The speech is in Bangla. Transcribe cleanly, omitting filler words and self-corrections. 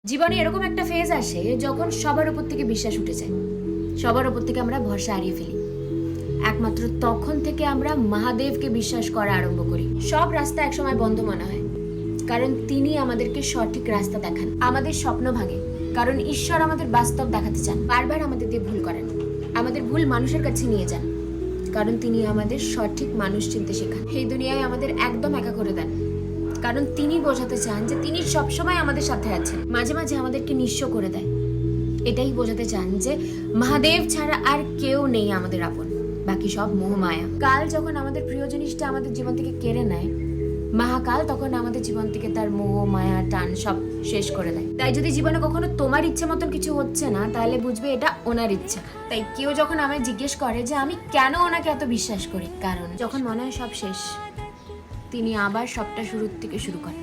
জীবনে এরকম একটা ফেজ আসে যখন সবার উপর থেকে বিশ্বাস উঠে যায়, সবার উপর থেকে আমরা ভরসা হারিয়ে ফেলি। একমাত্র তখন থেকে আমরা মহাদেবকে বিশ্বাস করা আরম্ভ করি। সব রাস্তা একসময় বন্ধ মনে হয়, কারণ তিনি আমাদেরকে সঠিক রাস্তা দেখান। আমাদের স্বপ্ন ভাঙে, কারণ ঈশ্বর আমাদের বাস্তব দেখাতে চান। বারবার আমাদের দিয়ে ভুল করেন, আমাদের ভুল মানুষের কাছে নিয়ে যান, কারণ তিনি আমাদের সঠিক মানুষ চিনতে শেখান। এই দুনিয়ায় আমাদের একদম একা করে দেন, কারণ তিনি বোঝাতে চান যে তিনি সবসময় আমাদের সাথে আছেন। মাঝে মাঝে আমাদেরকে নিঃস্ব করে দেয়, এটাই বোঝাতে চান যে মহাদেব ছাড়া আর কেউ নেই আমাদের আপন, বাকি সব মোহমায়া। কাল যখন আমাদের প্রিয় জিনিসটা আমাদের জীবন থেকে কেড়ে নেয়, মহাকাল তখন আমাদের জীবন থেকে তার মোহ মায়া টান সব শেষ করে দেয়। তাই যদি জীবনে কখনো তোমার ইচ্ছে মতন কিছু হচ্ছে না, তাহলে বুঝবে এটা ওনার ইচ্ছা। তাই কেউ যখন আমায় জিজ্ঞেস করে যে আমি কেন ওনাকে এত বিশ্বাস করি, কারণ যখন মনে হয় সব শেষ, তিনি আবার সবটা শুরুর থেকে শুরু করেন।